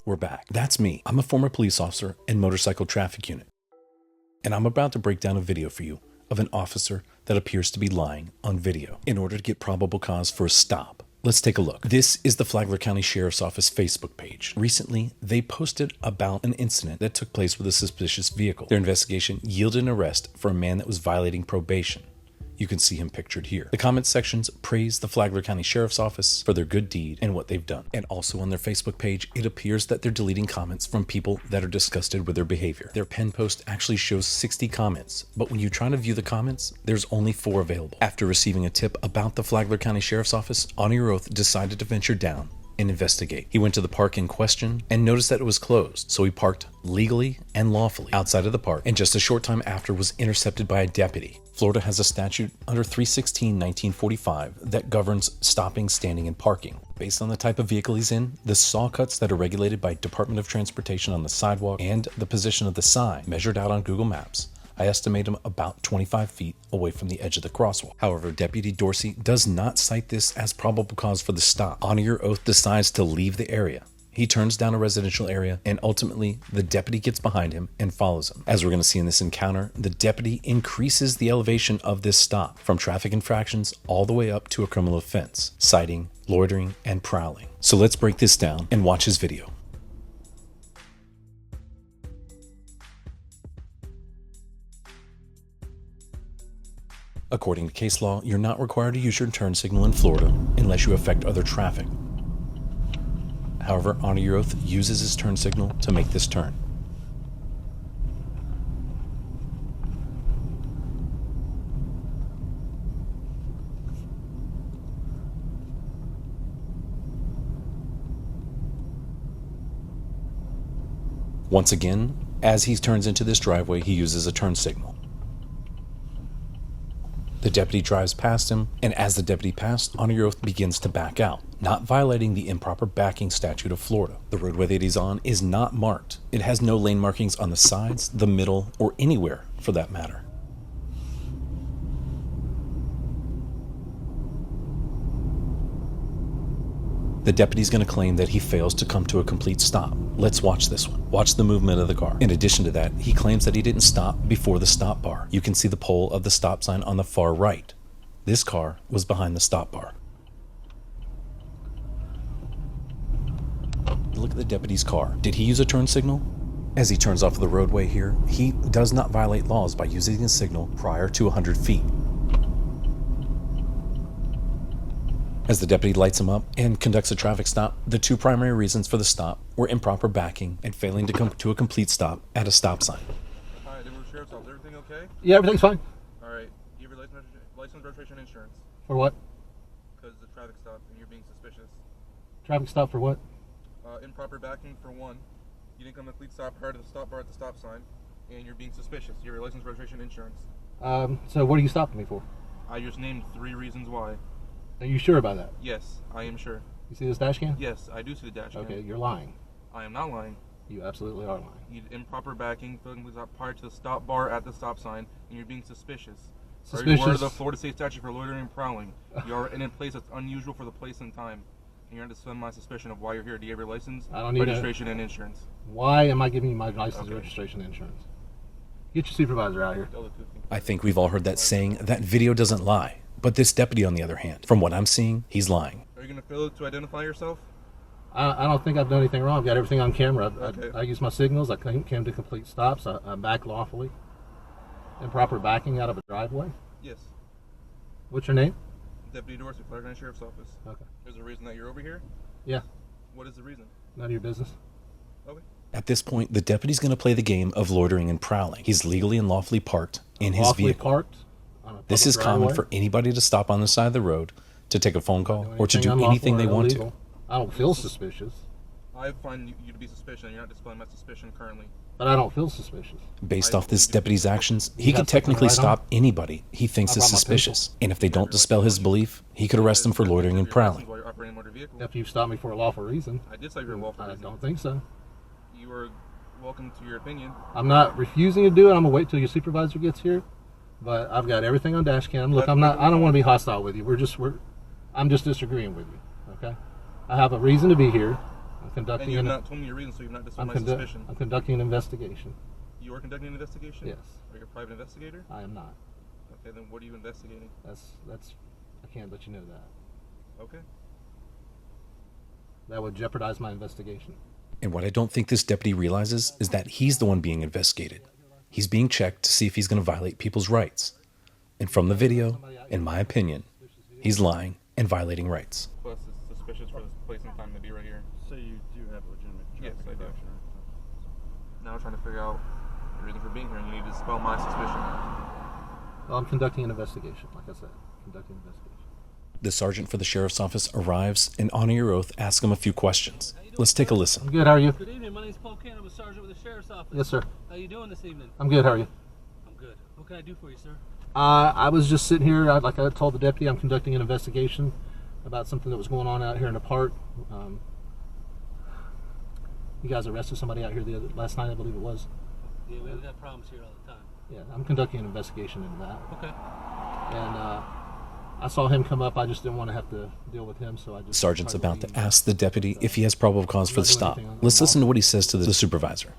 We're back. That's me. I'm a former police officer in motorcycle traffic unit. And I'm about to break down a video for you of an officer that appears to be lying on video in order to get probable cause for a stop. Let's take a look. This is the Flagler County Sheriff's Office Facebook page. Recently, they posted about an incident that took place with a suspicious vehicle. Their investigation yielded an arrest for a man that was violating probation. You can see him pictured here. The comment sections praise the Flagler County Sheriff's Office for their good deed and what they've done. And also on their Facebook page, it appears that they're deleting comments from people that are disgusted with their behavior. Their pen post actually shows 60 comments, but when you try to view the comments, there's only 4 available. After receiving a tip about the Flagler County Sheriff's Office, On Your Oath decided to venture down and investigate. He went to the park in question and noticed that it was closed, so he parked legally and lawfully outside of the park, and just a short time after was intercepted by a deputy. Florida has a statute under 316-1945 that governs stopping, standing, and parking. Based on the type of vehicle he's in, the saw cuts that are regulated by Department of Transportation on the sidewalk, and the position of the sign measured out on Google Maps, I estimate him about 25 feet away from the edge of the crosswalk. However, Deputy Dorsey does not cite this as probable cause for the stop. On Your Oath decides to leave the area. He turns down a residential area, and ultimately, the deputy gets behind him and follows him. As we're going to see in this encounter, the deputy increases the elevation of this stop from traffic infractions all the way up to a criminal offense, citing loitering and prowling. So let's break this down and watch his video. According to case law, you're not required to use your turn signal in Florida unless you affect other traffic. However, On Your Oath uses his turn signal to make this turn. Once again, as he turns into this driveway, he uses a turn signal. The deputy drives past him, and as the deputy passed, On Your Oath begins to back out, not violating the improper backing statute of Florida. The roadway that he's on is not marked. It has no lane markings on the sides, the middle, or anywhere for that matter. The deputy's going to claim that he fails to come to a complete stop. Let's watch this one. Watch the movement of the car. In addition to that, he claims that he didn't stop before the stop bar. You can see the pole of the stop sign on the far right. This car was behind the stop bar. Look at the deputy's car. Did he use a turn signal? As he turns off the roadway here, he does not violate laws by using a signal prior to 100 feet. As the deputy lights him up and conducts a traffic stop, the 2 primary reasons for the stop were improper backing and failing to come to a complete stop at a stop sign. All right, Sheriff's Office, everything okay? Yeah, everything's fine. All right, you have your license, registration, insurance. For what? Because it's a traffic stop and you're being suspicious. Traffic stop for what? Improper backing for 1. You didn't come to a complete stop prior to the stop bar at the stop sign, and you're being suspicious. You have your license, registration, insurance. So what are you stopping me for? I just named 3 reasons why. Are you sure about that? Yes, I am sure. You see this dash cam? Yes, I do see the dash cam. Okay, you're lying. I am not lying. You absolutely are lying. You did improper backing prior to the stop bar at the stop sign, and you're being suspicious. Suspicious? Are you aware of the Florida State statute for loitering and prowling? You are in a place that's unusual for the place and time. And you're going to suspend my suspicion of why you're here. Do you have your license, registration, and insurance? Why am I giving you my license, registration, and insurance? Get your supervisor out here. I think we've all heard that saying, that video doesn't lie. But this deputy, on the other hand, from what I'm seeing, he's lying. Are you going to fail to identify yourself? I don't think I've done anything wrong. I've got everything on camera. Okay. I use my signals. I came to complete stops. I backed lawfully. Improper backing out of a driveway. Yes. What's your name? Deputy Dorsey, Flagler County Sheriff's Office. Okay. There's a reason that you're over here? Yeah. What is the reason? None of your business. Okay. At this point, the deputy's going to play the game of loitering and prowling. He's legally and lawfully parked in his vehicle. Parked This is common for anybody to stop on the side of the road, to take a phone call, or to do anything they want to. I don't feel suspicious. I find you to be suspicious, and you're not displaying my suspicion currently. But I don't feel suspicious. Based off this deputy's actions, he could technically stop anybody he thinks is suspicious. And if they don't dispel his belief, he could arrest them for loitering and prowling. After you've stopped me for a lawful reason. I did say you're a lawful reason. I don't think so. You are welcome to your opinion. I'm not refusing to do it. I'm gonna wait till your supervisor gets here. But I've got everything on dash cam. Look, I don't want to be hostile with you. I'm just disagreeing with you. Okay? I have a reason to be here. I'm conducting. And you've not told me your reason, so you've not dispelled my suspicion. I'm conducting an investigation. You are conducting an investigation? Yes. Are you a private investigator? I am not. Okay, then what are you investigating? That's. I can't let you know that. Okay. That would jeopardize my investigation. And what I don't think this deputy realizes is that he's the one being investigated. He's being checked to see if he's going to violate people's rights. And from the video, in my opinion, he's lying and violating rights. Plus, it's suspicious for this place and time to be right here. So you do have legitimate Yes, I do. infraction. Now I'm trying to figure out the reason for being here, and you need to dispel my suspicion. Well, I'm conducting an investigation, like I said. Conducting an investigation. The sergeant for the sheriff's office arrives and, honor your oath, asks him a few questions. Let's take a listen. I'm good. How are you? Good evening. My name's Paul Cannon. I'm a sergeant with the sheriff's office. Yes, sir. How you doing this evening? I'm good. How are you? I'm good. What can I do for you, sir? I was just sitting here. Like I told the deputy, I'm conducting an investigation about something that was going on out here in the park. You guys arrested somebody out here last night, I believe it was. Yeah, we've got problems here all the time. Yeah, I'm conducting an investigation into that. Okay. And I saw him come up. I just didn't want to have to deal with him, so I just... The sergeant's about to ask the deputy if he has probable cause for the stop. Let's listen to what he says to the supervisor.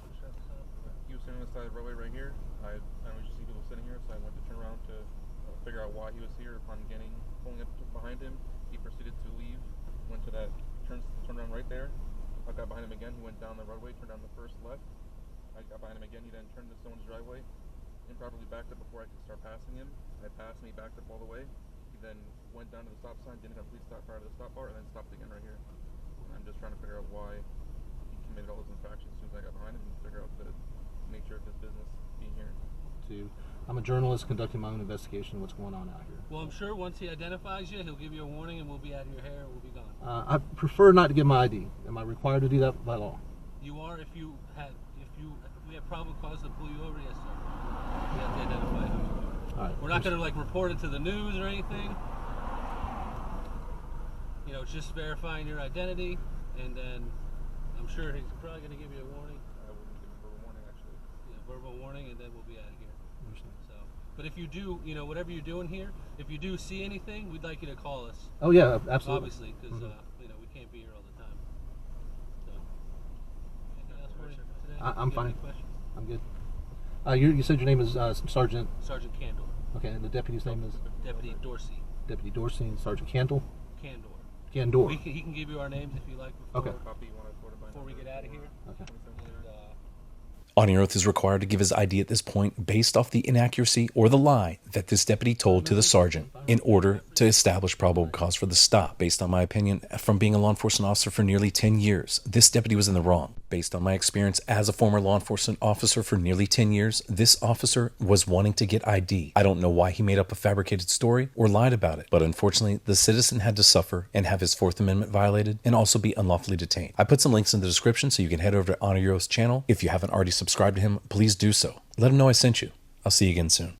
He was sitting on the side of the roadway right here. I only just see people sitting here, so I went to turn around to figure out why he was here. Upon pulling up behind him, he proceeded to leave, went to that, turned around right there. I got behind him again. He went down the roadway, turned down the first left. I got behind him again. He then turned to someone's driveway, improperly backed up before I could start passing him. I passed him, he backed up all the way. He then went down to the stop sign, didn't complete stop prior to the stop bar, and then stopped again right here. And I'm just trying to figure out why he committed all those infractions as soon as I got behind him, and figure out the nature of his business being here. I'm a journalist conducting my own investigation of what's going on out here. Well, I'm sure once he identifies you, he'll give you a warning, and we'll be out of your hair, and we'll be gone. I prefer not to give my ID. Am I required to do that by law? You are if we have probable cause to pull you over. Yes, sir. We have to identify who you are. All right. We're not going to report it to the news or anything. You know, it's just verifying your identity, and then I'm sure he's probably going to give you a warning. I wouldn't give a verbal warning, actually. Yeah, verbal warning, and then we'll be out of here. Understand. So, but if you do, whatever you're doing here, if you do see anything, we'd like you to call us. Oh, yeah, absolutely. Obviously, because we can't be here all the time. So, anything else for you today? I'm You got any fine. questions? I'm good. You said your name is Sergeant. Sergeant Candor. Okay, and the deputy's name is Deputy Dorsey. Deputy Dorsey and Sergeant Candor. Candor. Candor. He can give you our names if you like before, Okay. Copy you want to report it by before we get out of here. Okay. And, On your oath is required to give his ID at this point based off the inaccuracy or the lie that this deputy told to the sergeant in order to establish probable cause for the stop. Based on my opinion, from being a law enforcement officer for nearly 10 years, this deputy was in the wrong. Based on my experience as a former law enforcement officer for nearly 10 years, this officer was wanting to get ID. I don't know why he made up a fabricated story or lied about it, but unfortunately, the citizen had to suffer and have his Fourth Amendment violated and also be unlawfully detained. I put some links in the description so you can head over to Honor Your Oath's channel. If you haven't already subscribed to him, please do so. Let him know I sent you. I'll see you again soon.